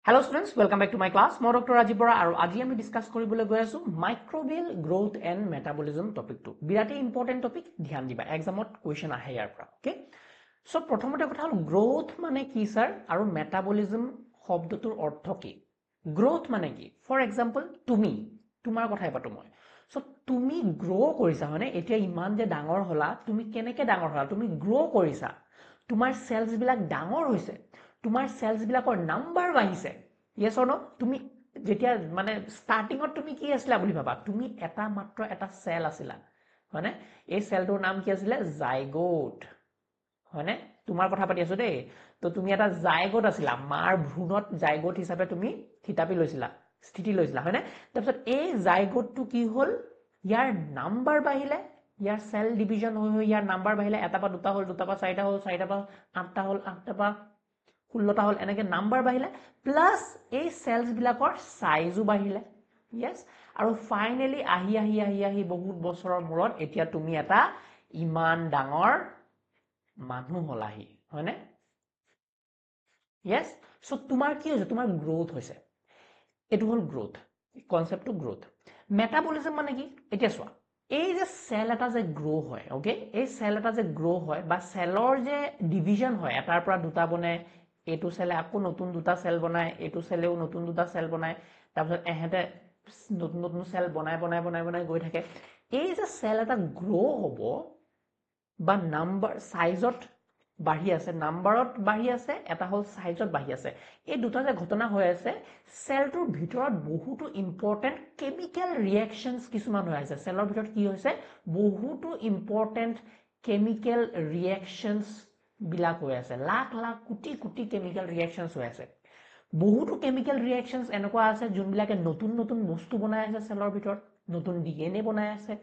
Hello students, welcome back to my class. Moi Dr. Rajiv Bora aru aji ami discuss koribole goi asu microbial growth and metabolism topic to. Birate important topic dhyan diba. Exam ot question ahe yar pra. Okay? So prothomote kotha hol growth mane ki sir aru metabolism shobdotur ortho ki. Growth mane ki? For example, tumi tumar kothai patu moi. So tumi grow korisa hone etia iman je dangor hola tumi keneke dangor hola tumi grow korisa. Tumar cells bilak dangor hoise. তোমাৰ sales বিলাকৰ number বাঢ়িছে yes or no তুমি যেতিয়া মানে স্টাৰ্টিংত তুমি কি আছিল বুলি ভাবা তুমি এটা মাত্ৰ এটা সেল আছিল হয়নে এই সেলটোৰ নাম কি আছিল জাইগোট হয়নে তোমাৰ কথা পাতি আছো দেই তো তুমি এটা জাইগোট আছিল মাৰ ভ্ৰূণত জাইগোট হিচাপে তুমি থিতাপি লৈছিলা স্থিতি লৈছিলা হয়নে তাৰপিছত এই জাইগোটটো কি হল ইয়াৰ নাম্বাৰ বাঢ়িলে ইয়াৰ সেল ডিভিজন হৈ ইয়াৰ নাম্বাৰ বাঢ়িলে এটা পা দুটা হল দুটা পা চাৰিটা হল চাৰিটা পা আঠটা হল আঠটা পা 16টা হল এনেকে নাম্বাৰ বাঢ়িলে প্লাস এই সেলস বিলাকৰ সাইজও বাঢ়িলে yes আৰু ফাইনালি আহি বহুত বছৰৰ মূৰত এতিয়া তুমি এটা ইমান ডাঙৰ মানুহ হলাহি হয়নে yes সো তোমাৰ কি হৈছে তোমাৰ গ্ৰোথ হৈছে এটো হল গ্ৰোথ কনসেপ্টটো গ্ৰোথ মেটাবলিজম মানে কি এতিয়া চোৱা এই যে সেল এটা যে গ্ৰো হয় ওকে এই সেল এটা যে গ্ৰো হয় বা সেলৰ যে ডিভিজন হয় এটাৰ পৰা দুটা বনে এটো সেলে আকো নতুন দুটা সেল বনায় এটো সেলেও নতুন দুটা সেল বনায় তাৰপিছত এহেতে নতুন নতুন সেল বনায় গৈ থাকে এই যে সেল এটা গ্ৰো হ'ব বা নাম্বাৰ সাইজত বাঢ়ি আছে নাম্বাৰত বাঢ়ি আছে এটা হল সাইজত বাঢ়ি আছে এই দুটা যে ঘটনা হৈ আছে সেলটোৰ ভিতৰত বহুতো ইম্পৰ্টেন্ট কেমিক্যাল ৰিঅ্যাকশনস কিছুমান হৈ আছে সেলৰ ভিতৰত কি হৈছে বহুতো ইম্পৰ্টেন্ট কেমিক্যাল ৰিঅ্যাকশনস বিলাক হৈ আছে লাখ লাখ কোটি কোটি কেমিক্যাল ৰিঅ্যাকশনস হৈ আছে বহুতো কেমিক্যাল ৰিঅ্যাকশনস এনেকুৱা আছে যোনবিলাকে নতুন নতুন বস্তু বনাই আছে সেলৰ ভিতৰত নতুন ডিএনএ বনাই আছে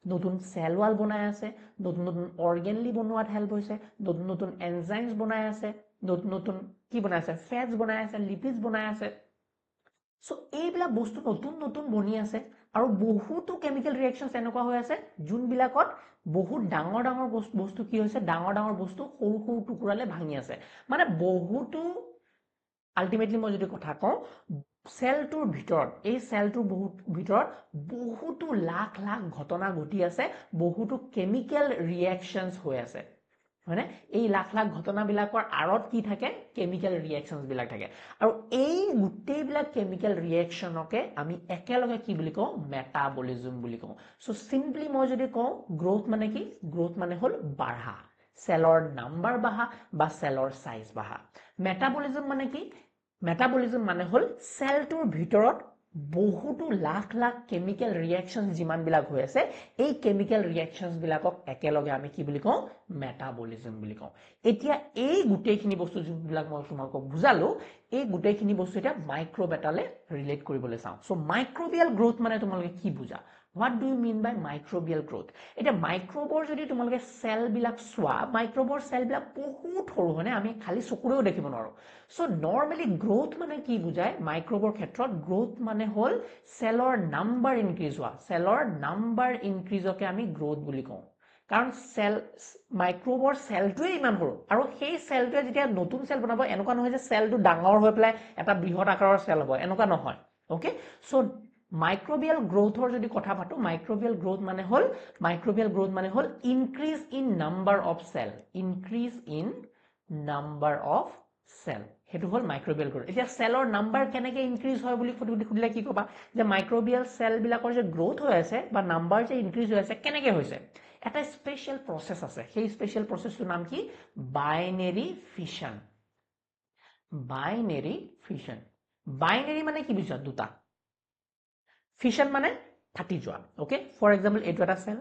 নতুন সেল ওয়াল বনাই আছে নতুন নতুন অর্গানলি বনোৱাত হেল্প হৈছে নতুন নতুন এনজাইমস বনাই আছে নতুন নতুন কি বনাই আছে ফ্যাটস বনাই আছে লিপিডস বনাই আছে সো এইবিলাক বস্তু নতুন নতুন বনি আছে আৰু বহুতো কেমিক্যাল ৰিঅ্যাকশনস এনেকুৱা হৈ আছে যোনবিলাকত বহুত ডাঙৰ ডাঙৰ বস্তু কি হৈছে ডাঙৰ বস্তু সৰু সৰু টুকুৰালে ভাঙি আছে মানে বহুতো আলটিমেটলি মই যদি কথা কওঁ সেলটোৰ ভিতৰত এই সেলটোৰ ভিতৰত বহুতো লাখ লাখ ঘটনা ঘটি আছে বহুতো কেমিক্যাল ৰিঅ্যাকশনস হৈ আছে হয়নে এই লাখ লাখ ঘটনাবিলাকৰ আৰত কি থাকে কেমিক্যাল ৰিঅ্যাকশনস বিলাক থাকে আৰু এই গুটেইবিলাক কেমিক্যাল ৰিঅ্যাকশনকে আমি একেলগে কি বুলি কওঁ মেটাবলিজম বুলি কওঁ সো সিম্পলি মই যদি কওঁ গ্ৰোথ মানে কি গ্ৰোথ মানে হল বাঢ়া সেলৰ নাম্বাৰ বাঢ়া বা সেলৰ সাইজ বাঢ়া মেটাবলিজম মানে কি মেটাবলিজম মানে হল সেলটোৰ ভিতৰত বহুতো লাখ লাখ কেমিক্যাল ৰিঅ্যাকশনস যিমান বিলাক হৈ আছে এই কেমিক্যাল ৰিঅ্যাকশনস বিলাকক একেলগে আমি কি বুলি কওঁ মেটাবলিজম বুলি কওঁ এতিয়া এই গুটেইখিনি বস্তু যিবিলাক মই তোমাক বুজালো এই গুটেইখিনি বস্তু এটা মাইক্ৰোবেটালে ৰিলেট কৰিবলৈ চাওঁ সো মাইক্ৰোবিয়াল গ্ৰোথ মানে তোমালোকে কি বুজা What do you mean by microbial growth? এটা মাইক্ৰোবৰ যদি তোমালোকে সেল বিলাক সোৱা মাইক্ৰোবৰ সেল বিলাক বহুত সৰু হনে আমি খালি চকুৰেও দেখিব নোৱাৰো সো নৰমালি গ্ৰোথ মানে কি বুজায় মাইক্ৰোবৰ ক্ষেত্ৰত গ্ৰোথ মানে হল সেলৰ নাম্বাৰ ইনক্ৰিজ হোৱা সেলৰ নাম্বাৰ ইনক্ৰিজকে আমি গ্ৰোথ বুলি কওঁ কাৰণ সেল মাইক্ৰোবৰ সেলটোৱে ইমান সৰু আৰু সেই সেলটোৱে যেতিয়া নতুন সেল বনাব এনেকুৱা নহয় যে সেলটো ডাঙৰ হৈ পেলাই এটা বৃহৎ আকাৰৰ সেল হ'ব এনেকুৱা নহয় ওকে সো মাইক্ৰোবিয়াল গ্ৰোথৰ যদি কথা পাতো মাইক্ৰোবিয়াল গ্ৰোথ মানে হল increase in number of cell increase in number of cell হেতু হল মাইক্ৰোবিয়াল গ্ৰোথ এতিয়া সেলৰ নাম্বাৰ কেনেকে ইনক্ৰিজ হয় বুলি খুদিলে কি কবা যে মাইক্ৰোবিয়াল সেল বিলাকৰ যে গ্ৰোথ হৈ আছে বা নাম্বাৰ যে ইনক্ৰিজ হৈ আছে কেনেকে হৈছে এটা স্পেশাল প্ৰসেস আছে সেই স্পেশাল প্ৰসেসটোৰ নাম কি বাইনাৰী ফিশন বাইনাৰী মানে কি বুঝা দুটা ফিশন মানে ফাটি যোৱা ওকে ফৰ এক্সাম্পল এটো এটা সেল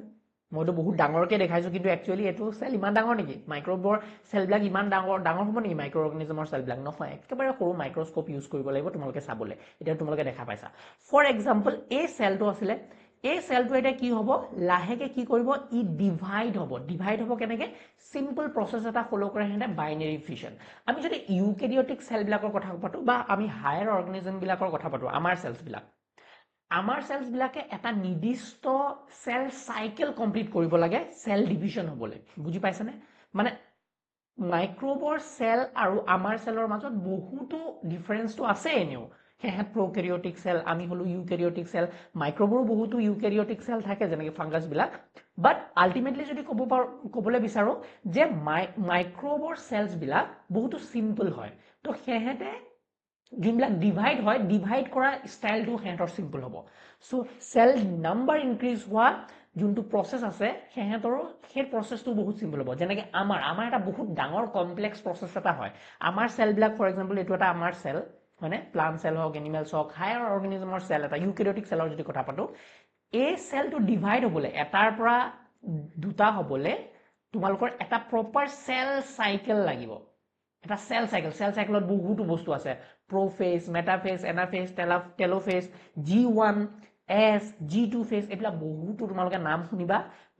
মইতো বহুত ডাঙৰকে দেখাইছো কিন্তু একচুয়ালি এটো সেল ইমান ডাঙৰ নেকি মাইক্ৰোবৰ সেল বিলাক ইমান ডাঙৰ হ'ব নেকি মাইক্ৰো অৰ্গানিজমৰ সেল বিলাক নহয় একেবাৰে সৰু মাইক্ৰোস্কোপ ইউজ কৰিব লাগিব তোমালোকে চাবলে এটা তোমালোকে দেখা পাইছা ফৰ এক্সাম্পল এই সেলটো আছিল এই সেলটো এটা কি হ'ব লাহেকে কি কৰিব ই ডিভাইড হ'ব কেনেকে সিম্পল প্ৰসেস এটা ফলো কৰে হেনে বাইনাৰী ফিশন আমি যদি ইউকেৰিওটিক সেল বিলাকৰ কথা পাতো বা আমি হায়াৰ অৰ্গানিজম বিলাকৰ কথা পাতো আমাৰ সেলস বিলাকে এটা নিৰ্দিষ্ট সেল সাইকেল কমপ্লিট কৰিব লাগে সেল ডিভিজন হ'বলে বুজি পাইছানে মানে মাইক্ৰবৰ চেল আৰু আমাৰ চেলৰ মাজত বহুতো ডিফাৰেন্সটো আছে এনেও হেহেত প্ৰকাৰিঅটিক চেল আমি হলো ইউকেৰিঅটিক চেল মাইক্ৰবৰো বহুতো ইউকেৰিঅটিক চেল থাকে যেনেকৈ ফাংগাছ বিলাক বাট আলটিমেটলি যদি ক'বলৈ বিচাৰো যে মাইক্ৰবৰ চেলছ বিলাক বহুতো সিম্পল হয় তো হেহেতে যোনবিলাক ডিভাইড হয় ডিভাইড কৰা ষ্টাইলটো হেহেতৰ সিম্পল হ'ব সো চেল নাম্বাৰ ইনক্ৰিজ হোৱা যোনটো প্ৰসেস আছে হেহেতৰো সেই প্ৰসেসটো বহুত সিম্পল হ'ব যেনেকৈ আমাৰ এটা বহুত ডাঙৰ কমপ্লেক্স প্ৰসেস এটা হয় আমাৰ চেল বিলাক ফৰ এক্সাম্পল এটো এটা আমাৰ চেল মানে প্লান্ট চেল হওক এনিমেলছ হওক হায়াৰ অৰ্গানিজমৰ চেল এটা ইউকেৰিঅটিক চেলৰ যদি কথা পাতো এই সেলটো ডিভাইড হ'বলে এটাৰ পৰা দুটা হ'বলে তোমালোকৰ এটা প্ৰপাৰ সেল সাইকেল লাগিব এটা সেল সাইকেলত বহুতো বস্তু আছে prophase metaphase anaphase telophase G1 S G2 phase এবিলা বহুতো তোমালোকে নাম শুনিবা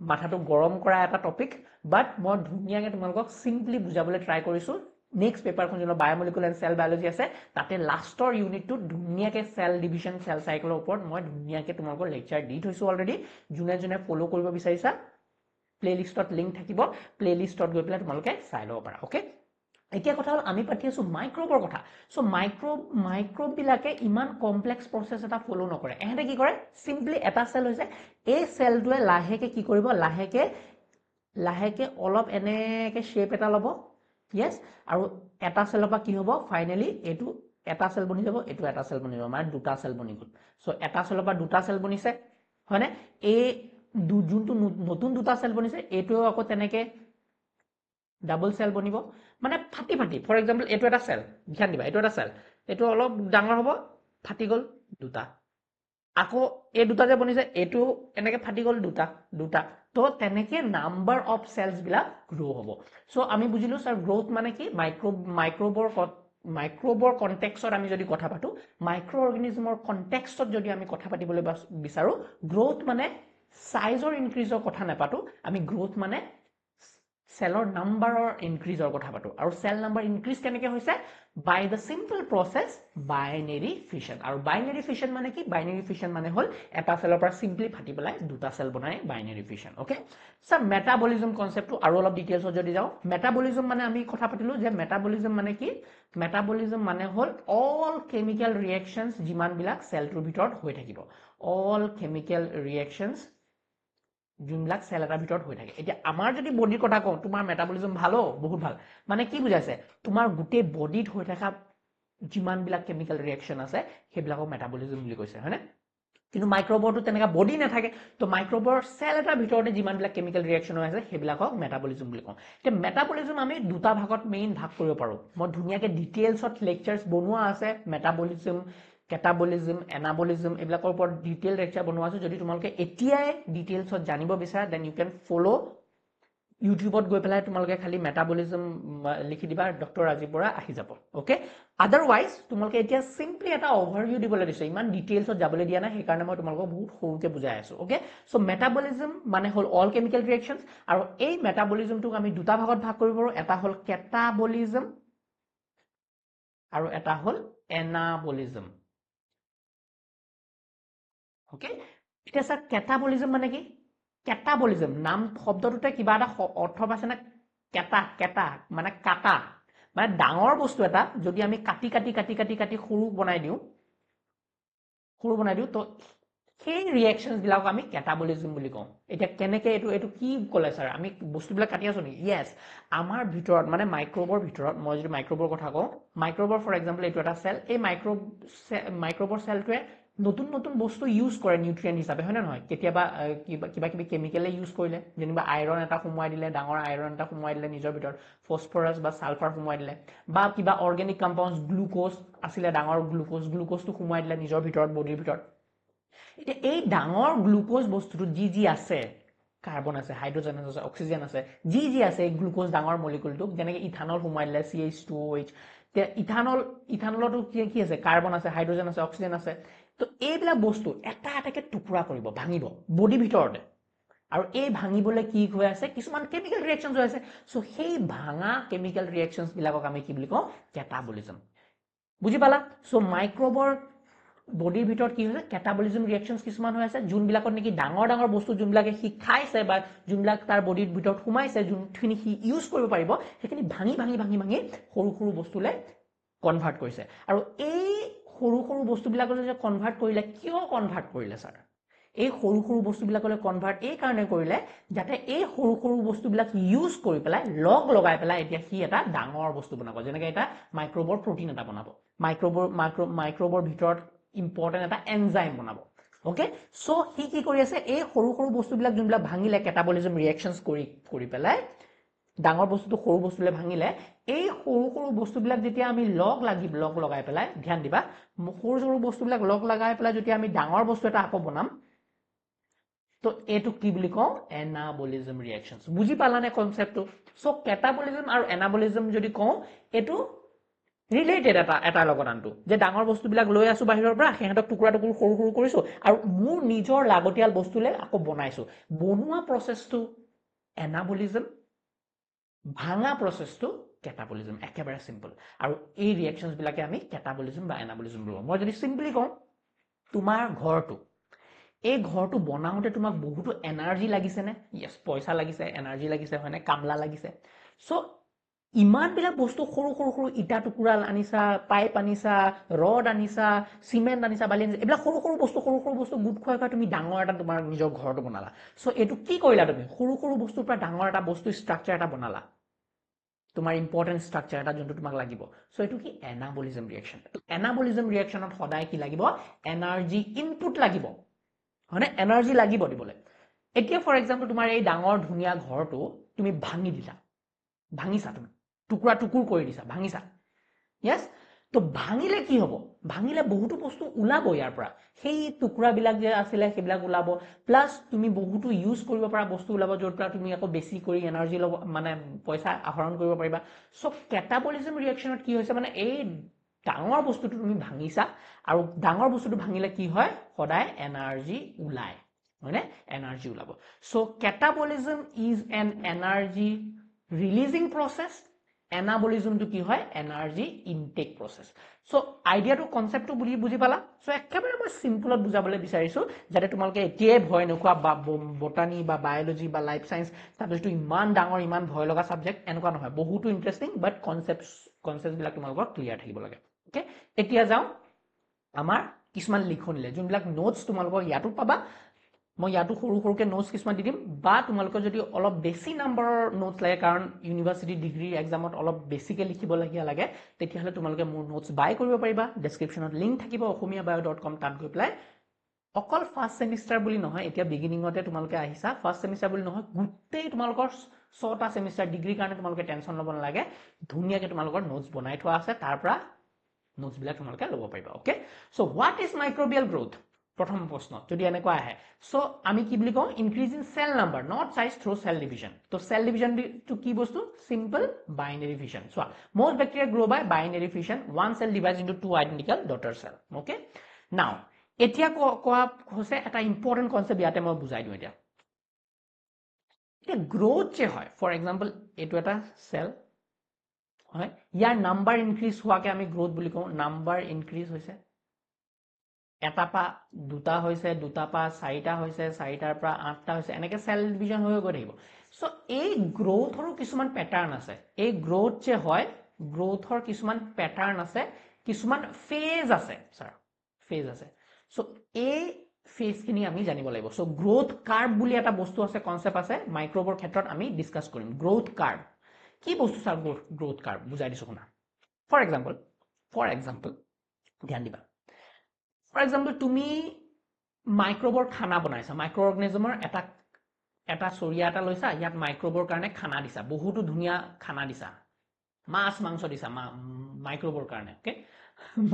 মাথাটো গৰম কৰা এটা টপিক বাট মই ধুনিয়াকে তোমালোকক সিম্পলি বুজাবলৈ ট্ৰাই কৰিছো নেক্সট পেপাৰখন যোন বায়োমলিকুলাৰ এণ্ড সেল বায়োলজি আছে তাতে লাষ্টৰ ইউনিটটো ধুনিয়াকে সেল ডিভিজন সেল সাইকেলৰ ওপৰত মই ধুনিয়াকে তোমালোকৰ লেকচাৰ দি থৈছো অলৰেডি যোনে ফলো কৰিব বিচাৰিছা প্লেলিষ্টত লিংক থাকিব প্লেলিষ্টত গৈ পেলাই তোমালোকে চাই লব পাৰা ওকে এতিয়া কথা হল আমি পাতি আছো মাইক্ৰবৰ কথা সো মাইক্ৰব বিলাকে ইমান কমপ্লেক্স প্ৰসেস এটা ফলো নকৰে এহেতে কি কৰে সিম্পলি এটা সেল হৈছে এই সেলটোৱে লাহেকে কি কৰিব লাহেকে অলপ এনেকে শেপ এটা ল'ব yes আৰু এটা সেলৰ পৰা কি হ'ব ফাইনালি এটো এটা সেল বনি যাব এটো এটা সেল বনি যাব মানে দুটা সেল বনি গল সো এটা সেলৰ পৰা দুটা সেল বনিছে হয়নে এই যোনটো নতুন দুটা সেল বনিছে এটো আকৌ তেনেকে ডাবল সেল বনিব মানে ফাটি ফৰ এক্সাম্পল এটো এটা সেল ধ্যান দিবা এটো এটা সেল এটো অলপ ডাঙৰ হ'ব ফাটি গল দুটা আকৌ এই দুটা যে বনিছে এটো এনেকে ফাটি গল দুটা তো তেনেকে নাম্বাৰ অফ সেলস বিলাক গ্ৰো হ'ব সো আমি বুজিলো স্যাৰ গ্ৰোথ মানে কি মাইক্ৰবৰ কনটেক্সট আমি যদি কথা পাতো মাইক্ৰ অৰ্গানিজমৰ কনটেক্সটত যদি আমি কথা পাতিবলৈ বিচাৰো গ্ৰোথ মানে সাইজৰ ইনক্ৰিজৰ কথা নাপাতো আমি গ্ৰোথ মানে সেলৰ নাম্বাৰৰ ইনক্ৰিজৰ কথা পাতো আৰু সেল নাম্বাৰ ইনক্ৰিজ কেনেকৈ হৈছে by the simple process binary fission আৰু বাইনাৰী ফিশন মানে কি বাইনাৰী ফিশন মানে হল এটা সেলৰ পৰা সিম্পলি ফাটি পেলাই দুটা সেল বনাই binary fission okay so metabolism কনসেপ্টটো আৰু অলপ ডিটেইলছত যদি যাও মেটাবলিজম মানে আমি কথা পাতিলো যে মেটাবলিজম মানে কি মেটাবলিজম মানে হল অল কেমিক্যাল ৰিঅ্যাকশনস যিমান বিলাক সেলটোৰ ভিতৰত হৈ থাকিব অল কেমিক্যাল ৰিঅ্যাকশনস যোনবিলাক সেল এটাৰ ভিতৰত হৈ থাকে এতিয়া আমাৰ যদি বডিৰ কথা কওঁ তোমাৰ মেটাবলিজম ভালো বহুত ভাল মানে কি বুজাইছে তোমাৰ গোটেই বডিত হৈ থকা যিমান বিলাক কেমিক্যাল ৰিঅ্যাকশন আছে সেইবিলাকক মেটাবলিজম বুলি কৈছে হয়নে কিন্তু মাইক্ৰবৰটো তেনেকা বডি নাথাকে তো মাইক্ৰবৰ সেল এটাৰ ভিতৰতে যিমান বিলাক কেমিক্যাল ৰিঅ্যাকশন হৈ আছে সেইবিলাকক মেটাবলিজম বুলি কওঁ এতিয়া মেটাবলিজম আমি দুটা ভাগত মেইন ভাগ কৰিব পাৰো মই ধুনিয়াকে ডিটেইলছত লেকচাৰছ বনোৱা আছে মেটাবলিজম কেটাবলিজম এনাবলিজম এইবিলাকৰ ওপৰত ডিটেইল লেকচাৰ বনোৱা আছে যদি তোমালোকে এতিয়াই ডিটেইলছত জানিব বিচাৰা দেন ইউ ক্যান ফলো ইউটিউবত গৈ পেলাই তোমালোকে খালি মেটাবলিজম লিখি দিবা ডক্টৰ ৰাজীৱ বৰা আহি যাব ওকে আদাৰৱাইজ তোমালোকে এতিয়া সিম্পলি এটা ওভাৰভিউ দিবলৈ দিছে ইমান ডিটেইলছত যাবলৈ দিয়া নাই সেই কাৰণে মই তোমালোকক বহুত সৰুকে বুজাই আছো ওকে সো মেটাবলিজম মানে হল অল কেমিক্যাল ৰিঅ্যাকশনস আৰু এই মেটাবলিজমটোক আমি দুটা ভাগত ভাগ কৰিব পাৰো এটা হল কেটাবলিজম আৰু এটা হল এনাবলিজম ওকে এতিয়া স্যাৰ ক্যাটাবলিজম মানে কি ক্যাটাবলিজম নাম শব্দটোতে কিবা এটা অৰ্থ পাইছে না কেটা মানে কাটা মানে ডাঙৰ বস্তু এটা যদি আমি কাটি সৰু বনাই দিও তো সেই ৰিঅ্যাকশনস বিলাক আমি ক্যাটাবলিজম বুলি কওঁ এটা কেনেকে এটো কি কলে স্যার আমি বস্তুবিলাক কাটি আছো নি ইয়েস আমাৰ ভিতৰত মানে মাইক্ৰবৰ ভিতৰত মই যদি মাইক্ৰবৰ কথা কওঁ মাইক্ৰবৰ ফৰ এক্সাম্পল এটো এটা সেল এই মাইক্ৰবৰ সেলটোৱে নতুন বস্তু ইউজ কৰে নিউট্ৰিয়েন্ট হিচাপে হয় না নহয় কেতিয়াবা কিবা কেমিক্যালে ইউজ কৰিলে যেনিবা আইৰন এটা সুমুৱাই দিলে ডাঙৰ আইৰন এটা সুমুৱাই দিলে নিজৰ ভিতৰত ফসফৰাছ বা সালফাৰ সুমুৱাই দিলে বা কিবা অৰ্গেনিক কম্পাউণ্ডছ গ্লুকোজ আছিলে ডাঙৰ গ্লুকোজটো সুমুৱাই দিলে নিজৰ ভিতৰত বডিৰ ভিতৰত এতিয়া এই ডাঙৰ গ্লুকোজ বস্তুটো যি আছে কাৰ্বন আছে হাইড্ৰোজেন আছে অক্সিজেন আছে যি আছে এই গ্লুকোজ ডাঙৰ মলিকুলটো যেনেকৈ ইথানল সুমুৱাই দিলে CH2OH তে ইথানলটো কি আছে কাৰ্বন আছে হাইড্ৰোজেন আছে অক্সিজেন আছে তো এইবিলাক বস্তু এটা এটাকে টুকুৰা কৰিব ভাঙিব বডি ভিতৰতে আৰু এই ভাঙিবলৈ কি হৈ আছে কিছুমান কেমিক্যাল ৰিঅ্যাকশনস হৈ আছে সো সেই ভাঙা কেমিক্যাল ৰিঅ্যাকশনস বিলাকক আমি কি বুলি কওঁ ক্যাটাবলিজম বুজি পালা সো মাইক্ৰবৰ বডিৰ ভিতৰত কি হৈছে কেটাবলিজম ৰিয়েকচনছ কিছুমান হৈ আছে যোনবিলাকত নেকি ডাঙৰ ডাঙৰ বস্তু যোনবিলাকে সি খাইছে বা যোনবিলাক তাৰ বডিৰ ভিতৰত সোমাইছে যোনখিনি সি ইউজ কৰিব পাৰিব সেইখিনি ভাঙি ভাঙি ভাঙি ভাঙি সৰু সৰু বস্তুলৈ কনভাৰ্ট কৰিছে আৰু এই সৰু সৰু বস্তুবিলাকৰ যে কনভাৰ্ট কৰিলে কিয় কনভাৰ্ট কৰিলে ছাৰ এই সৰু সৰু বস্তুবিলাকলৈ কনভাৰ্ট এই কাৰণে কৰিলে যাতে এই সৰু সৰু বস্তুবিলাক ইউজ কৰি পেলাই লগাই পেলাই এতিয়া সি এটা ডাঙৰ বস্তু বনাব যেনেকৈ এটা মাইক্ৰ'বৰ প্ৰটিন এটা বনাব মাইক্ৰ'বৰ ভিতৰত ইম্পৰ্টেণ্ট এটা এনজাইম বনাব ওকে সো হি কি কৰি আছে এই সৰু সৰু বস্তুবিলাক যোনবিলাক ভাঙিলে কেটাবলিজম ৰিয়েকচনছ কৰি পেলাই ডাঙৰ বস্তুটো সৰু বস্তুলৈ ভাঙিলে এই সৰু সৰু বস্তুবিলাক যেতিয়া আমি লগাই পেলাই ধ্যান দিবা সৰু সৰু বস্তুবিলাক লগাই পেলাই যেতিয়া আমি ডাঙৰ বস্তু এটা আকৌ বনাম তো এইটো কি বুলি কওঁ এনাবলিজম ৰিয়েকচনছ বুজি পালানে কনসেপ্টটো সো কেটাবলিজম আৰু এনাবলিজম যদি কওঁ এইটো ৰিলেটেড এটা লগত আনটো যে ডাঙৰ বস্তুবিলাক লৈ আছো বাহিৰৰ পৰা হেহঁতক টুকুৰা টুকুৰ সৰু সৰু কৰিছো আৰু মোৰ নিজৰ লাগতিয়াল বস্তুলৈ আকৌ বনাইছো বনোৱা প্ৰসেসটো এনাবলিজম ভাঙা প্ৰসেসটো কেটাবলিজম একেবাৰে সিম্পল আৰু এই ৰিয়েকচনছ বিলাকে আমি কেটাবলিজম বা এনাবলিজম বুলি কওঁ মই যদি সিম্পলি কওঁ তোমাৰ ঘৰটো এই ঘৰটো বনাওঁতে তোমাক বহুতো এনাৰ্জি লাগিছে নে ইয়েস পইচা লাগিছে এনাৰ্জি লাগিছে হয়নে কামলা লাগিছে সো ইমান বিলাক বস্তু সৰু সৰু সৰু ইটা টুকুৰা আনিছা পাইপ আনিছা ৰড আনিছা সিমেন্ট আনিছা বালি আনিছা এইবিলাক সৰু সৰু বস্তু গুট খুৱাই তুমি ডাঙৰ এটা তোমাৰ নিজৰ ঘৰটো বনালা সো এইটো কি কৰিলা তুমি সৰু সৰু বস্তুৰ পৰা ডাঙৰ এটা বস্তু ষ্ট্ৰাকচাৰ এটা বনালা তোমাৰ ইম্পৰ্টেন্ট ষ্ট্ৰাকচাৰ এটা যোনটো তোমাক লাগিব সো এইটো কি এনাবলিজম ৰিয়েকচন এনাবলিজম ৰিয়েকচনত সদায় কি লাগিব এনাৰ্জি ইনপুট লাগিব হয়নে এনাৰ্জি লাগিব দিবলৈ এতিয়া ফৰ এক্সাম্পল তোমাৰ এই ডাঙৰ ধুনীয়া ঘৰটো তুমি ভাঙি দিলা ভাঙিছা তুমি টুকুৰা টুকুৰ কৰি দিছা ভাঙিছা ইয়েস তো ভাঙিলে কি হ'ব ভাঙিলে বহুতো বস্তু ওলাব ইয়াৰ পৰা সেই টুকুৰাবিলাক যে আছিলে সেইবিলাক ওলাব প্লাস তুমি বহুতো ইউজ কৰিব পৰা বস্তু ওলাব য'ৰ পৰা তুমি আকৌ বেছি কৰি এনাৰ্জি ল'ব মানে পইচা আহৰণ কৰিব পাৰিবা সো কেটাবলিজম ৰিয়েকচনত কি হৈছে মানে এই ডাঙৰ বস্তুটো তুমি ভাঙিছা আৰু ডাঙৰ বস্তুটো ভাঙিলে কি হয় সদায় এনাৰ্জি ওলায় হয়নে এনাৰ্জি ওলাব so catabolism is an energy releasing process এনাবলিজমটো কি হয় এনাৰ্জি ইনটেক প্ৰসেস সো আইডিয়াটো কনসেপ্টটো বুজি পালা সো একেবাৰে মই সিম্পলত বুজাবলৈ বিচাৰিছো যাতে তোমালোকে এতিয়াই ভয় নোখোৱা বা বটানী বা বায়োলজি বা লাইফ সায়েন্স তাতো ইমান ডাঙৰ ইমান ভয় লগা সাবজেক্ট এনেকুৱা নহয় বহুতো ইন্টাৰেস্টিং বাট কনসেপ্ট বিলাক তোমালোকৰ ক্লিয়াৰ থাকিব লাগে ওকে এতিয়া যাও আমাৰ কিছুমান লিখনিলে যোনবিলাক নোটস তোমালোকৰ ইয়াতো পাবা মই ইয়াতো সৰু সৰুকে নোটস কিছুমান দি দিম বা তোমালোকৰ যদি অলপ বেছি নম্বৰৰ নোটস লাগে কাৰণ ইউনিভাৰ্সিটি ডিগ্ৰী এক্সামত অলপ বেছিকে লিখিবলগীয়া লাগে তেতিয়াহ'লে তোমালোকে মোৰ নোটস বাই কৰিব পাৰিবা ডেসক্ৰিপচনত লিংক থাকিব okhomiyabio.com তাত গৈ পেলাই অকল ফাৰ্স্ট সেমিষ্টাৰ বুলি নহয় এতিয়া বিগিনিংতে তোমালোকে আহিছা ফাৰ্স্ট সেমিষ্টাৰ বুলি নহয় গোটেই তোমালোকৰ 6টা সেমিষ্টাৰ ডিগ্ৰী কাৰণে তোমালোকে টেনচন ল'ব নালাগে ধুনীয়াকে তোমালোকৰ নোটস বনাই থোৱা আছে তাৰ পৰা নোটস বিলাক তোমালোকে ল'ব পাৰিবা okay so what is microbial growth প্ৰথম প্ৰশ্ন যদি এনেকুৱা আহে সো আমি কি বুলি কওঁ increase in cell number not size through cell division to cell division to কি বস্তু simple binary fission so most bacteria grow by binary fission one cell divides into two identical daughter cell okay now এতিয়া কোৱা হৈছে এটা important concept ইয়াতে মই বুজাই দিওঁ এতিয়া গ্ৰোথ যে হয় ফৰ এক্সাম্পল এইটো এটা সেল হয় ইয়াৰ নাম্বাৰ ইনক্ৰিজ হোৱাকে আমি গ্ৰোথ বুলি কওঁ নাম্বাৰ ইনক্ৰিজ হৈছে এটা পা দুটা হৈছে দুটা পা চাৰিটা হৈছে চাৰিটাৰ পৰা আঠটা হৈছে এনেকে সেল ডিভিজন হৈ গৈ থাকিব সো এই গ্ৰোথৰ কিছুমান প্যাটাৰ্ন আছে এই গ্ৰোথ যে হয় গ্ৰোথৰ কিছুমান প্যাটাৰ্ন আছে কিছুমান ফেজ আছে স্যাৰ ফেজ আছে সো এই ফেজ খিনি আমি জানিব লাগিব সো গ্ৰোথ কাৰ্ভ বুলি এটা বস্তু আছে কনসেপ্ট আছে মাইক্ৰোবৰ ক্ষেত্ৰত আমি ডিসকাস কৰিম গ্ৰোথ কাৰ্ভ কি বস্তু স্যাৰ গ্ৰোথ কাৰ্ভ বুঝাই দিছো শুনা ফৰ এক্সাম্পল ধ্যান দিবা ফৰ এক্সাম্পল তুমি মাইক্ৰোবৰ খানা বনাইছা মাইক্ৰো অৰ্গানিজমৰ এটা চৰিয়া এটা লৈছা ইয়াত মাইক্ৰোবৰ কাৰণে খানা দিছা বহুতো ধুনীয়া খানা দিছা মাছ মাংস দিছা মাইক্ৰোবৰ কাৰণে ওকে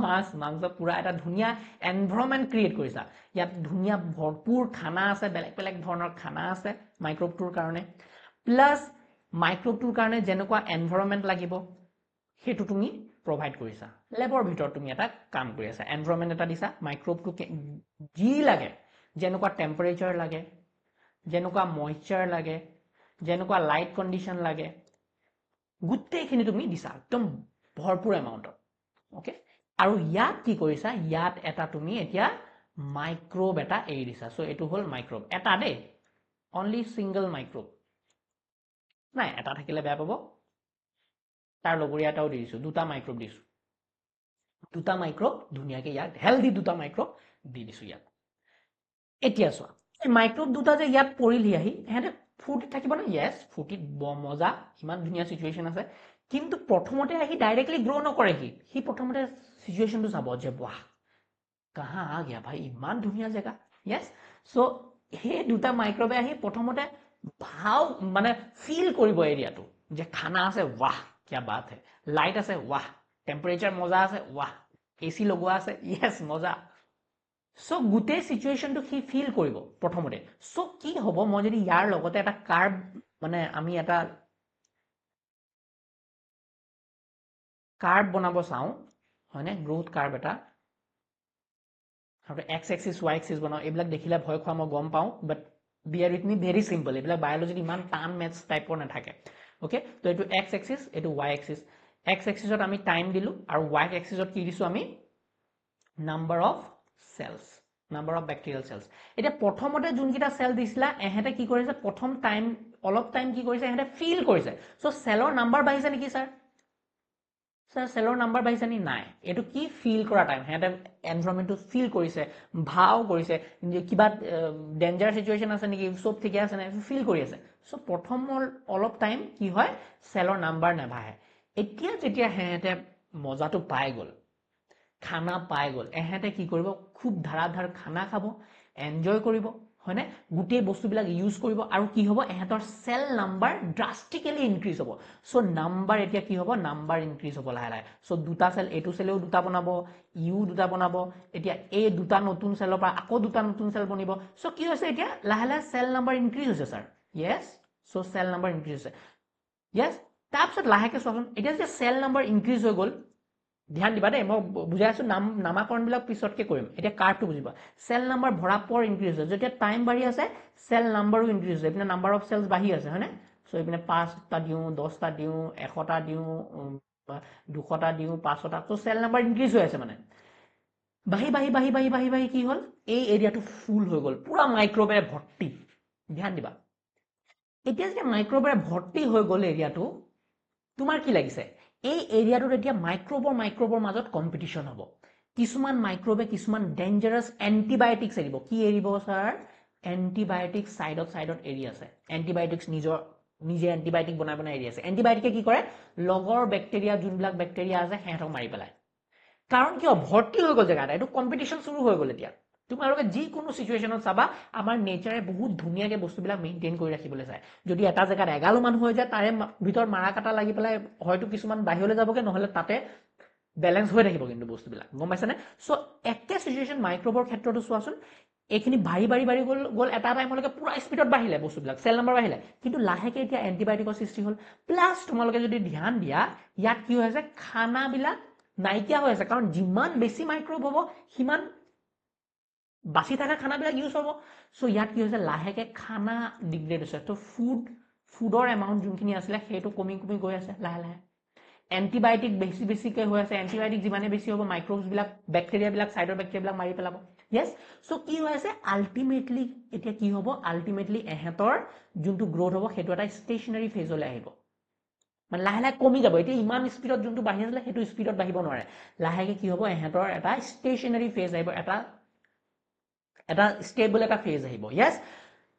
মাছ মাংস পুৰা এটা ধুনীয়া এনভায়ৰনমেন্ট ক্ৰিয়েট কৰিছা ইয়াত ধুনীয়া ভৰপুৰ খানা আছে বেলেগ বেলেগ ধৰণৰ খানা আছে মাইক্ৰোবটোৰ কাৰণে প্লাস মাইক্ৰোবটোৰ কাৰণে যেনেকুৱা এনভায়ৰনমেন্ট লাগিব হেতু তুমি প্ৰভাইড কৰিছা ল্যাবৰ ভিতৰত তুমি এটা কাম কৰি আছা এনভায়ৰনমেন্ট এটা দিছা মাইক্ৰোবটো যি লাগে যেনেকুৱা টেম্পাৰেচাৰ লাগে যেনেকুৱা ময়েশ্চাৰ লাগে যেনেকুৱা লাইট কন্ডিশন লাগে গুটেইখিনি তুমি দিছা একদম ভৰপুৰ এমাউন্টত ওকে আৰু ইয়াত কি কৰিছা ইয়াত এটা তুমি এতিয়া মাইক্ৰোব এটা এৰি দিছা সো এটো হল মাইক্ৰোব এটা দেই অনলি সিঙ্গল মাইক্ৰোব নাই এটা থাকিলে বেয়া পাব তাৰ লগৰীয়া এটাও দিছো দুটা মাইক্ৰোব দিছো দুটা মাইক্ৰোব ধুনিয়াকে ইয়াত হেলদি দুটা মাইক্ৰোব দি দিছো ইয়াত এতিয়া চোৱা এই মাইক্ৰোব দুটা যে ইয়াত পৰিলি আহি হেতে ফুটি থাকিব না ইয়েস ফুটি মজা ইমান ধুনিয়া সিচুৱেচন আছে কিন্তু প্ৰথমতে আহি ডাইৰেক্টলি গ্ৰো নকৰে হি প্ৰথমতে সিচুৱেচনটো চাব যে বাহ कहाँ आ गया भाई इमान धुनिया जगह यस सो हे दुटा माइक्रोवे आही प्रथमते भाव माने फील करिबो एरियाটো যে খানা আছে वाह क्या बात है लाइट আছে वाह टेम्परेचर मजा আছে वाह एसी लगवा আছে यस मजा सो गुटे सिचुएशनটো হি ফিল কৰিব প্ৰথমতে সো কি হ'ব মই যদি ইয়াৰ লগতে এটা কাৰ্ভ মানে আমি এটা কাৰ্ভ বনাব চাও হয়নে গ্ৰোথ কাৰ্ভ এটা আৰু x axis y axis বনাও এইবিলাক দেখিলে ভয় খোৱা মই গম পাও বাট bear with me very simple এইবিলাক বায়োলজি ইমান টান ম্যাথছ টাইপৰ নাথাকে ওকে তো এটো x axis এটো y axis x axis ত আমি টাইম দিলু আৰু y axis ত কি দিছো আমি number of cells number of bacterial cells এটা প্ৰথমতে যোনকিটা সেল দিছিলা এহেতে কি কৰিছে প্ৰথম টাইম অলপ টাইম কি কৰিছে এহেতে ফিল কৰিছে সো সেলৰ নাম্বাৰ বাঢ়িছে নেকি স্যাৰ सर सेलर नंबर बाइसे নি নাই এটো কি ফিল কৰা টাইম হেতে এনভায়ৰনমেন্টটো ফিল কৰিছে ভাও কৰিছে যে কিবা ডেঞ্জাৰ সিচুৱেচন আছে নেকি সব ঠিক আছে না ফিল কৰি আছে সো প্ৰথম অলপ টাইম কি হয় সেলৰ নাম্বাৰ নেভাহে এতিয়া যেতিয়া হেতে মজাটো পাই গল খানা পাই গল এহেতে কি কৰিব খুব ধাৰাধাৰ খানা খাব এনজয় কৰিব হয়নে গুটে বস্তুবিলাক ইউজ কৰিব আৰু কি হ'ব এহেতৰ সেল নাম্বাৰ ড্ৰাস্টিক্যালি ইনক্ৰিজ হ'ব সো নাম্বাৰ এতিয়া কি হ'ব নাম্বাৰ ইনক্ৰিজ হ'ব লাহে লাহে সো দুটা সেল এটো সেলেও দুটা বনাব ইউ দুটা বনাব এতিয়া এই দুটা নতুন সেলৰ পৰা আকৌ দুটা নতুন সেল বনিব সো কি হৈছে এতিয়া লাহে লাহে সেল নাম্বাৰ ইনক্ৰিজ হৈছে sir yes so cell number increase হৈছে यस তাৰপিছত লাহেকে চোৱাচোন এতিয়া যে সেল নাম্বাৰ ইনক্ৰিজ হৈ গল ধ্যান দিবা দে মই বুজাই আছো নামাকৰণ বিলাক পিছতকে কৰিম এটা কাৰ্ভটো বুজিবা সেল নাম্বাৰ ভৰা পৰ ইনক্ৰিজ হৈছে যেতিয়া টাইম বাঢ়ি আছে সেল নাম্বাৰো ইনক্ৰিজ হৈছে ইপিনে নাম্বাৰ অফ সেলস বাঢ়ি আছে হয়নে সো ইপিনে 5 টা দিও 10 টা দিও 100 টা দিও 200 টা দিও 500 টা তো সেল নাম্বাৰ ইনক্ৰিজ হৈ আছে মানে বাঢ়ি কি হল এই এৰিয়াটো ফুল হৈ গল পুৰা মাইক্ৰোবেৰে ভৰ্তি ধ্যান দিবা এতিয়া যে মাইক্ৰোবেৰে ভৰ্তি হৈ গল এৰিয়াটো তোমাৰ কি লাগিছে এই এৰিয়াটোত এতিয়া মাইক্ৰোবৰ মাজত কম্পিটিশন হ'ব কিছুমান মাইক্ৰোবে কিছুমান ডেঞ্জাৰাস এন্টিবায়োটিক্স এৰিব কি এৰিব স্যাৰ এন্টিবায়োটিক্স সাইডত এৰি আছে এন্টিবায়োটিক্স নিজে এন্টিবায়োটিক বনাই এৰি আছে এন্টিবায়োটিকে কি কৰে লগৰ ব্যাকটেৰিয়া যোনবিলাক ব্যাকটেৰিয়া আছে হেঁতক মাৰি পেলায় কাৰণ কিয় ভৰ্তি হৈ গল জেগাটা এটো কম্পিটিশন শুৰু হৈ গল এতিয়া তোমালোকে যি কোনো সিচুৱেচনত চাবা আমাৰ নেচাৰে বহুত ধুনিয়াকে বস্তুবিলাক মেইনটেইন কৰি ৰাখিবলৈ চায় যদি এটা জেগাত 11 মানুহ হৈ যায় তাৰে ভিতৰ মাৰা কাটা লাগি পেলাই হয়তো কিছুমান বাহিৰলৈ যাবগে নহলে তাতে ব্যালেন্স হৈ থাকিব কিন্তু বস্তুবিলাক গম পাইছানে সো একে সিচুৱেচন মাইক্ৰোবৰ ক্ষেত্ৰটো চোৱাচোন এখিনি ভাৰি গল এটা টাইমলৈকে পুৰা স্পিডত বাঢ়িলে বস্তুবিলাক সেল নাম্বাৰ বাঢ়িলে কিন্তু লাহেকে এতিয়া এন্টিবায়োটিকৰ সৃষ্টি হল প্লাস তোমালোকে যদি ধ্যান দিয়া ইয়াত কি হৈছে খানাবিলাক নাইকিয়া হৈ আছে কাৰণ যিমান বেছি মাইক্ৰোব হ'ব সিমান বাসি থাকা খানাবিলাক ইউজ হ'ব সো ইয়াত কি হৈছে লাহেকে খানা ডিগ্ৰেড হৈছে তো ফুডৰ এমাউন্ট যোনখিনি আছিল সেইটো কমি গৈ আছে লাহে লাহে এন্টিবায়োটিক বেছিকে হৈ আছে এন্টিবায়োটিক যিমানে বেছি হ'ব মাইক্ৰোবছ বিলাক ব্যাকটেৰিয়া বিলাক সাইডৰ ব্যাকটেৰিয়া বিলাক মাৰি পেলাব यस সো কি হৈ আছে আলটিমেটলি এতিয়া কি হ'ব আলটিমেটলি এহেতৰ যোনটো গ্ৰোথ হ'ব সেইটো এটা ষ্টেচনাৰী ফেজলৈ আহিব মানে লাহে লাহে কমি যাব এতিয়া ইমান স্পিডত যোনটো বাঢ়ি আছিল সেইটো স্পিডত বাঢ়িব নোৱাৰে লাহেকে কি হ'ব এহেতৰ এটা ষ্টেচনাৰী ফেজ আহিব এটা ষ্টেবল এটা ফেজ আহিব यस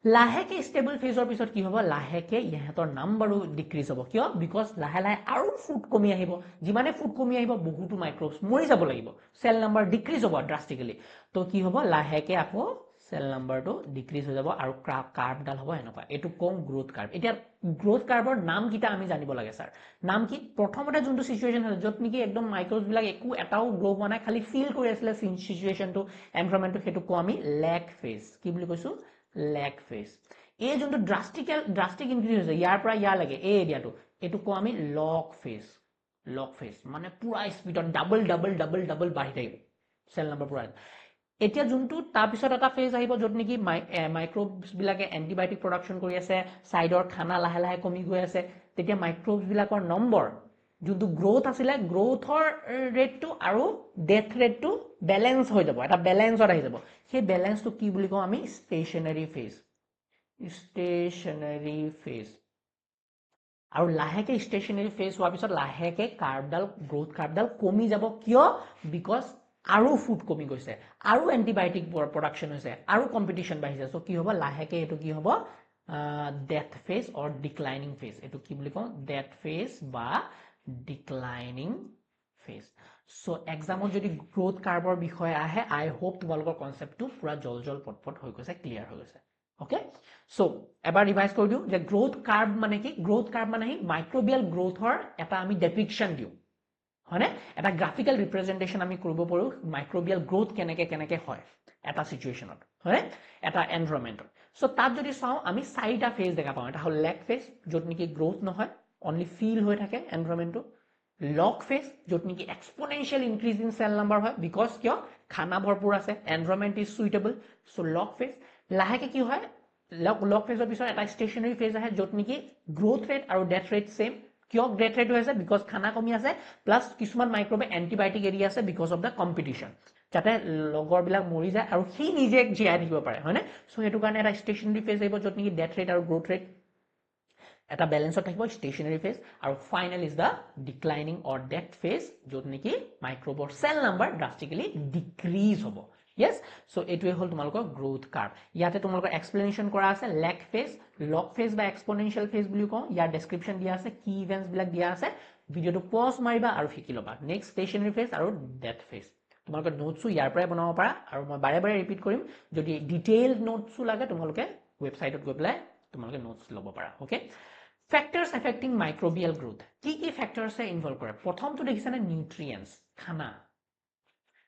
লাহেকে ষ্টেবল ফেজৰ পিছত কি হ'ব লাহেকে ইহঁতৰ নাম্বাৰো ডিক্ৰিজ হ'ব কিয় বিকজ লাহে লাহে আৰু ফুড কমি আহিব যিমানে ফুড কমি আহিব বহুতো মাইক্ৰোবছ মৰি যাব লাগিব সেল নাম্বাৰ ডিক্ৰিজ হ'ব ড্ৰাস্টিক্যালি তো কি হ'ব লাহেকে আকৌ সেল নাম্বাৰটো ডিক্ৰিজ হৈ যাব আৰু কাৰ্ভডাল হ'ব এনেকুৱা এটো কম গ্ৰোথ কাৰ্ভ এতিয়া গ্ৰোথ কাৰ্ভৰ নাম কিটা আমি জানিব লাগে স্যাৰ নাম কি প্ৰথমতে যোনটো সিচুৱেচন হ'ল যত নেকি একদম মাইক্ৰোবছ বিলাক একো এটাও গ্ৰো হোৱা নাই খালি ফিল কৰি আছিল সিচুৱেচনটো এনভায়ৰনমেন্টটো হেতু কো আমি লেগ ফেজ কি বুলি কৈছো লেগ ফেজ এই যোনটো ড্ৰাস্টিক ইনক্ৰিজ হৈছে ইয়াৰ পৰা ইয়াৰ লাগে এই এৰিয়াটো এটো কো আমি লগ ফেজ মানে পুৰা স্পিডত ডাবল বাঢ়ি থাকিব সেল নাম্বাৰ পুৰা এতিয়া যোনটো তাৰ পিছত এটা ফেজ আহিব যত নেকি মাইক্ৰোবছ বিলাকে এন্টিবায়োটিক প্ৰডাকশন কৰি আছে সাইডৰ খানা লাহে লাহে কমি গৈ আছে তেতিয়া মাইক্ৰোবছ বিলাকৰ নম্বৰ যোনটো গ্ৰোথ আছিলে গ্ৰোথৰ ৰেটটো আৰু ডেথ ৰেটটো বেলেঞ্চ হৈ যাব এটা বেলেঞ্চত আহি যাব সেই বেলেঞ্চটো কি বুলি কওঁ আমি ষ্টেচনাৰী ফেজ ষ্টেচনাৰী ফেজ আৰু লাহেকে ষ্টেচনাৰী ফেজ হোৱাৰ পিছত লাহেকে কাৰ্ভডাল গ্ৰোথ কাৰ্ভডাল কমি যাব কিয় বিকজ আৰু ফুড কমি গৈছে আৰু এন্টিবায়োটিক প্ৰডাকশ্যন হৈছে আৰু কম্পিটিশ্যন বাঢ়িছে চ' কি হ'ব লাহেকে এইটো কি হ'ব ডেথ ফেজ অৰ ডিক্লাইনিং ফেজ এইটো কি বুলি কওঁ ডেথ ফেজ বা ডিক্লাইনিং ফেজ চ' এক্সামত যদি গ্ৰোথ কাৰ্ভৰ বিষয়ে আহে আই হোপ তোমালোকৰ কনচেপ্টটো পুৰা জল পটপট হৈ গৈছে ক্লিয়াৰ হৈ গৈছে ওকে চ' এবাৰ ৰিভাইজ কৰি দিওঁ যে গ্ৰোথ কাৰ্ভ মানে কি গ্ৰোথ কাৰ্ভ মানে কি মাইক্ৰবিয়েল গ্ৰোথৰ এটা আমি ডেপিকশ্যন দিওঁ হয়নে এটা গ্ৰাফিকেল ৰিপ্ৰেজেণ্টেশ্যন আমি কৰিব পাৰোঁ মাইক্ৰবিয়েল গ্ৰোথ কেনেকে হয় এটা চিটুৱেশ্যনত হয়নে এটা এনভাইৰনমেণ্টত চ' তাত যদি চাওঁ আমি চাৰিটা ফেজ দেখা পাওঁ এটা হ'ল লেগ ফেজ য'ত নেকি গ্ৰোথ নহয় অনলি ফিল হৈ থাকে এনভাইৰনমেণ্টটো লগ ফেজ য'ত নেকি এক্সপনেনচিয়েল ইনক্ৰিজ ইন চেল নাম্বাৰ হয় বিকজ কিয় খানা ভৰপূৰ আছে environment is suitable so' log phase লাহেকে কি হয় লগ ফেজৰ পিছত এটা ষ্টেচনাৰী ফেজ আহে য'ত নেকি গ্ৰোথ ৰেট আৰু ডেথ ৰেট ছেম কিয় ডেথ ৰেট হৈ আছে বিকজ খানা কমি আছে প্লাছ কিছুমান মাইক্ৰবে এণ্টিবায়টিক এৰি আছে বিকজ অফ দ্য কম্পিটিশ্যন যাতে লগৰবিলাক মৰি যায় আৰু সি নিজে জীয়াই থাকিব পাৰে হয়নে চ' সেইটো কাৰণে এটা ষ্টেচনাৰী ফেজ আহিব য'ত নেকি ডেথ ৰেট আৰু গ্ৰোথ ৰেট এটা বেলেঞ্চত থাকিব ষ্টেচনাৰী ফেজ আৰু final is the declining or death phase য'ত নেকি মাইক্ৰবৰ চেল নাম্বাৰ ড্ৰাষ্টিকেলি ডিক্ৰিজ হ'ব yes so এইটোৱে হ'ল তোমালোকৰ গ্ৰোথ কাৰ্ভ ইয়াতে তোমালোকৰ এক্সপ্লেনেশ্যন কৰা আছে লেগ ফেজ লগ ফেজ বা এক্সপনেনচিয়েল ফেজ বুলি কওঁ ইয়াৰ ডেছক্ৰিপশ্যন দিয়া আছে কি ইভেন্টছ বিলাক দিয়া আছে ভিডিঅ'টো পজ মাৰিবা আৰু শিকি ল'বা নেক্সট ষ্টেচনাৰী ফেজ আৰু ডেথ ফেজ তোমালোকৰ নোটছো ইয়াৰ পৰাই বনাব পাৰা আৰু মই বাৰে বাৰে ৰিপিট কৰিম যদি ডিটেইলড নোটছো লাগে তোমালোকে ৱেবছাইটত গৈ পেলাই তোমালোকে নোটছ ল'ব পাৰা okay factors affecting microbial growth কি ফেক্টৰছে ইনভলভ কৰে প্ৰথমটো দেখিছানে নিউট্ৰিয়েণ্টছ খানা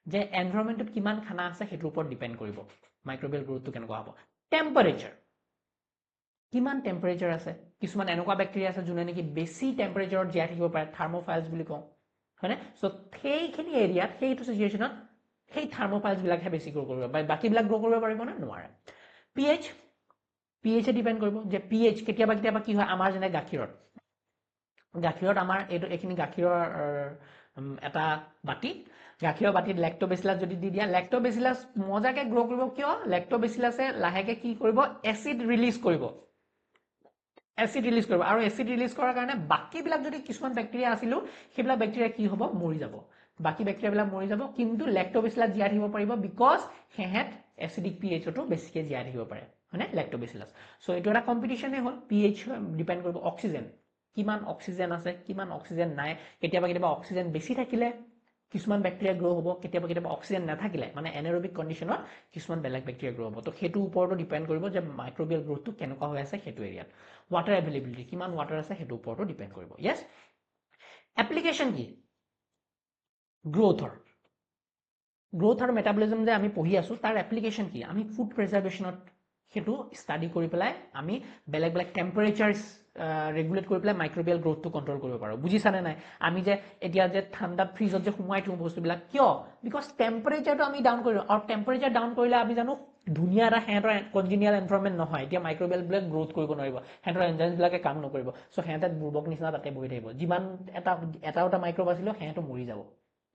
যে এনভাইৰনমেণ্টত কিমান খানা আছে সেইটোৰ ওপৰত ডিপেণ্ড কৰিব মাইক্ৰবিয়েল গ্ৰোথটো কেনেকুৱা হ'ব টেম্পাৰেচাৰ কিমান টেম্পাৰেচাৰ আছে কিছুমান এনেকুৱা বেক্টেৰিয়া আছে যোনে নেকি বেছি টেম্পাৰেচাৰত জীয়াই থাকিব পাৰে থাৰ্মোফাইলছ বুলি কওঁ হয়নে চ' সেইখিনি এৰিয়াত সেইটো চিটুৱেশ্যনত সেই থাৰ্মোফাইলছবিলাকহে বেছি গ্ৰ' কৰিব পাৰে বাকীবিলাক গ্ৰ' কৰিব পাৰিবনে নোৱাৰে পিএইচে ডিপেণ্ড কৰিব যে পিএইচ কেতিয়াবা কি হয় আমাৰ যেনে গাখীৰত আমাৰ এইখিনি গাখীৰৰ এটা বাতি গাখীৰৰ বাতিত লেক্টোবেচিলাছ যদি দি দিয়া লেক্টোবেচিলাছ মজাকে গ্ৰ' কৰিব কিয় লেক্টোবেচিলাছে লাহেকে কি কৰিব এচিড ৰিলিজ কৰিব আৰু এচিড ৰিলিজ কৰাৰ কাৰণে বাকীবিলাক যদি কিছুমান বেক্টেৰিয়া আছিলো সেইবিলাক বেক্টেৰিয়া কি হ'ব মৰি যাব বাকী বেক্টেৰিয়াবিলাক মৰি যাব কিন্তু লেক্টোবেচিলাছ জীয়াই থাকিব পাৰিব বিকজ সেহেঁত এচিডিক পিএইচতো বেছিকে জীয়াই থাকিব পাৰে হয়নে লেক্টোবেচিলাছ চ' এইটো এটা কম্পিটিশ্যনে হ'ল পিএইচ ডিপেণ্ড কৰিব অক্সিজেন কিমান অক্সিজেন আছে কিমান অক্সিজেন নাই কেতিয়াবা অক্সিজেন বেছি থাকিলে কিছুমান বেক্টেৰিয়া গ্ৰ' হ'ব কেতিয়াবা অক্সিজেন নাথাকিলে মানে এনাৰবিক কণ্ডিশ্যনত কিছুমান বেলেগ বেক্টেৰিয়া গ্ৰ' হ'ব তো সেইটো ওপৰতো ডিপেণ্ড কৰিব যে মাইক্ৰবিয়েল গ্ৰোথটো কেনেকুৱা হৈ আছে সেইটো এৰিয়াত ৱাটাৰ এভেইলেবিলিটি কিমান ৱাটাৰ আছে সেইটো ওপৰতো ডিপেণ্ড কৰিব য়েছ এপ্লিকেশ্যন কি গ্ৰোথৰ আৰু মেটাবলিজম যে আমি পঢ়ি আছো তাৰ এপ্লিকেশ্যন কি আমি ফুড প্ৰিজাৰ্ভেশ্যনত সেইটো ষ্টাডি কৰি পেলাই আমি বেলেগ টেম্পাৰেচাৰ ৰেগুলেট কৰি পেলাই মাইক্ৰবিয়েল গ্ৰোথটো কণ্ট্ৰল কৰিব পাৰোঁ বুজিছানে নাই আমি যে এতিয়া যে ঠাণ্ডাত ফ্ৰিজত যে সোমাই থওঁ বস্তুবিলাক কিয় বিকজ টেম্পাৰেচাৰটো আমি ডাউন কৰি দিওঁ আৰু টেম্পাৰেচাৰ ডাউন কৰিলে আমি জানো ধুনীয়া এটা সিহঁতৰ কনজিনিয়েল এনভাইৰনমেণ্ট নহয় এতিয়া মাইক্ৰবিয়েলবিলাক গ্ৰোথ কৰিব নোৱাৰিব সিহঁতৰ এনজাইমবিলাকে কাম নকৰিব চ' সিহঁতে বুৰ্বক নিচিনা তাতে বহি থাকিব যিমান এটা মাইক্ৰব আছিলো সিহঁতো মৰি যাব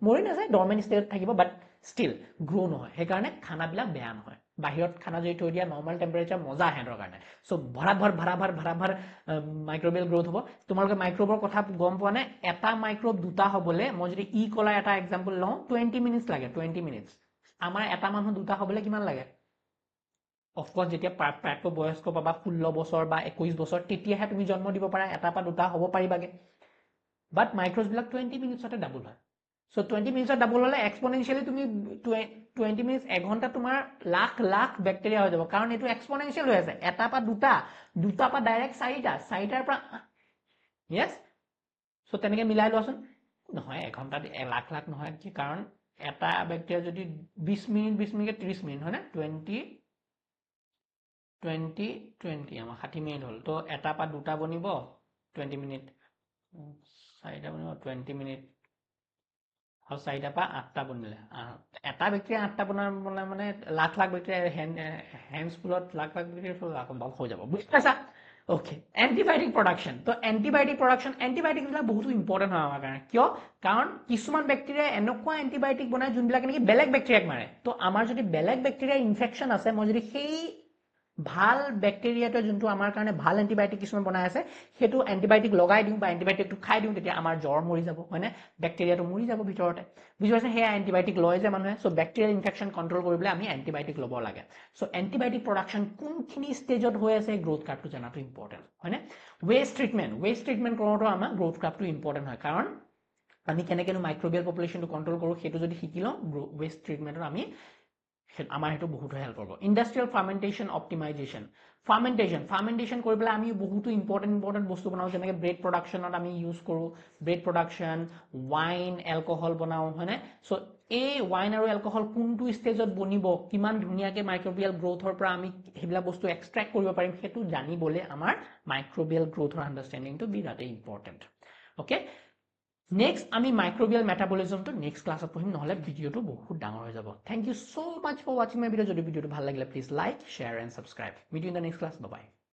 মৰি নাযায় ডৰমেণ্ট ষ্টেটত থাকিব বাট ষ্টিল গ্ৰ' নহয় সেইকাৰণে খানাবিলাক বেয়া নহয় বাহিৰত খানা যদি থৈ দিয়া নৰ্মেল টেম্পাৰেচাৰ মজা সিহঁতৰ কাৰণে চ' ভৰা মাইক্ৰবিয়েল গ্ৰোথ হ'ব তোমালোকে মাইক্ৰবৰ কথা গম পোৱা নে এটা মাইক্ৰব দুটা হ'বলৈ মই যদি কলাই এটা এক্সাম্পল লওঁ 20 মিনিটছ লাগে 20 মিনিটছ আমাৰ এটা মানুহ দুটা হ'বলৈ কিমান লাগে অফক'ৰ্ছ যেতিয়া প্ৰাপ্তবয়স্ক পাবা 16 বছৰ বা 21 বছৰ তেতিয়াহে তুমি জন্ম দিব পাৰা এটা বা দুটা হ'ব পাৰিবাগে বাট মাইক্ৰছবিলাক 20 মিনিটছতে ডাবল হয় চ' 20 মিনিটছত ডাবল হ'লে এক্সপনেনচিয়েলি তুমি 20 মিনিটছ এঘণ্টা তোমাৰ লাখ বেক্টেৰিয়া হৈ যাব কাৰণ এইটো এক্সপনেনচিয়েল হৈ আছে এটা বা দুটা বা ডাইৰেক্ট চাৰিটাৰ পৰা য়েছ চ' তেনেকে মিলাই লোৱাচোন নহয় এঘণ্টাত লাখ নহয় কি কাৰণ এটা বেক্টেৰিয়া যদি 20 মিনিট 30 মিনিট হয় নে 20 আমাৰ 60 মিনিট হ'ল তো এটা বা দুটা বনিব 20 মিনিট চাৰিটা বনিব 20 মিনিট আৰু চাৰিটা পৰা 8টা বনিলে এটা বেক্টেৰিয়া 8টা বনালে মানে লাখ বেক্টেৰিয়া হেণ্ডছফুলত লাখ বেক্টেৰিয়া হৈ যাব বুজি পাইছা ওকে এণ্টিবায়টিক প্ৰডাকশ্যন তো এণ্টিবায়টিকবিলাক বহুতো ইম্পৰ্টেণ্ট হয় আমাৰ কাৰণে কিয় কাৰণ কিছুমান বেক্টেৰিয়াই এনেকুৱা এণ্টিবায়টিক বনায় যোনবিলাক নেকি বেলেগ বেক্টেৰিয়াক মাৰে তো আমাৰ যদি বেলেগ বেক্টেৰিয়াৰ ইনফেকশ্যন আছে মই যদি সেই ভাল বেক্টেৰিয়াটোৱে যোনটো আমাৰ কাৰণে ভাল এণ্টিবায়টিক কিছুমান বনাই আছে সেইটো এণ্টিবায়টিক লগাই দিওঁ বা এণ্টিবায়টিকটো খাই দিওঁ তেতিয়া আমাৰ জ্বৰ মৰি যাব হয়নে বেক্টেৰিয়াটো মৰি যাব ভিতৰতে বুজি পাইছে সেয়া এণ্টিবায়টিক লয় যে মানুহে চ' বেক্টেৰিয়েল ইনফেকশ্যন কণ্ট্ৰল কৰিবলৈ আমি এণ্টিবায়টিক ল'ব লাগে চ' এণ্টিবায়টিক প্ৰডাকশ্যন কোনখিনি ষ্টেজত হৈ আছে গ্ৰোথ কাৰ্ভটো জনাটো ইম্পৰ্টেণ্ট হয়নে ৱেষ্ট ট্ৰিটমেণ্ট কৰোঁতেও আমাৰ গ্ৰোথ কাৰ্ভটো ইম্পৰ্টেণ্ট হয় কাৰণ আমি কেনেকৈনো মাইক্ৰবিয়েল পপুলেশ্যনটো কণ্ট্ৰল কৰোঁ সেইটো যদি শিকি লওঁ ৱেষ্ট ট্ৰিটমেণ্টত আমি আমাৰ সেইটো বহুত হেল্প কৰিব ইণ্ডাষ্ট্ৰিয়েল ফাৰ্মেণ্টেশ্যন অপ্টিমাইজেশ্যন ফাৰ্মেণ্টেশ্যন কৰি পেলাই আমি বহুতো ইম্পৰ্টেণ্ট বস্তু বনাওঁ যেনেকৈ ব্ৰেড প্ৰডাকশ্যনত আমি ইউজ কৰোঁ ব্ৰেড প্ৰডাকশ্যন ৱাইন এলকহল বনাওঁ হয়নে চ' এই ৱাইন আৰু এলকহল কোনটো ষ্টেজত বনিব কিমান ধুনীয়াকৈ মাইক্ৰবিয়েল গ্ৰোথৰ পৰা আমি সেইবিলাক বস্তু এক্সট্ৰেক্ট কৰিব পাৰিম সেইটো জানিবলৈ আমাৰ মাইক্ৰবিয়েল গ্ৰোথৰ আণ্ডাৰষ্টেণ্ডিংটো বিৰাটেই ইম্পৰ্টেণ্ট অ'কে নেক্সট আমি মাইক্ৰবিয়েল মেটাবলিজমটো নেক্সট ক্লাছত পঢ়িম নহ'লে ভিডিঅ'টো বহুত ডাঙৰ হৈ যাব thank you so' much for ৱাচিং মাই ভিডিঅ' যদি ভিডিঅ'টো ভাল লাগিলে please like share and subscribe meet you in the next class by